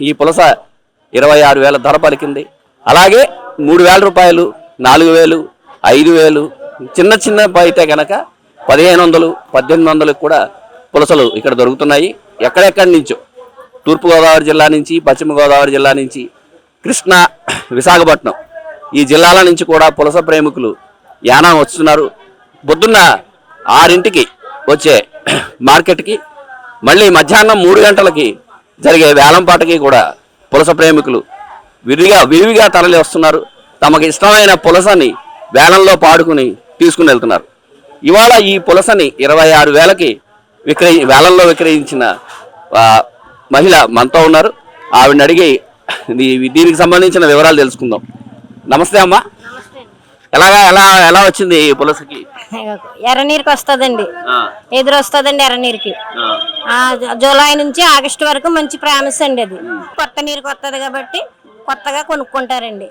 ఈ పులస 26,000 ధర పలికింది. అలాగే 3,000 రూపాయలు, 4,000, 5,000 చిన్న చిన్న అయితే కనుక 1,500, 1,800 కూడా పులసలు ఇక్కడ దొరుకుతున్నాయి. ఎక్కడెక్కడి నుంచో తూర్పుగోదావరి జిల్లా నుంచి, పశ్చిమ గోదావరి జిల్లా నుంచి, కృష్ణా, విశాఖపట్నం ఈ జిల్లాల నుంచి కూడా పులస ప్రేమికులు యానం వస్తున్నారు. పొద్దున్న 6ంటికి వచ్చే మార్కెట్కి, మళ్ళీ మధ్యాహ్నం 3 గంటలకి జరిగే వేలంపాటకి కూడా పులస ప్రేమికులు విరివిగా తరలి వస్తున్నారు. తమకు ఇష్టమైన పులసని వేలంలో పాడుకుని తీసుకుని వెళ్తున్నారు. ఇవాళ ఈ పులసని 26,000కి వేలంలో విక్రయించిన మహిళ మనతో ఉన్నారు. ఆవిడని అడిగి దీనికి సంబంధించిన వివరాలు తెలుసుకుందాం. నమస్తే అమ్మా. ఎలా వచ్చింది ఈ పులసకి? ఎర్రనీరుకి వస్తుందండి, ఎదురు వస్తుందండి ఎర్రనీరుకి. జూలై నుంచి ఆగస్టు వరకు మంచి ప్రామిస్ అండి. అది కొత్త నీరుకి వస్తుంది కాబట్టి కొత్తగా కొనుక్కుంటారండి.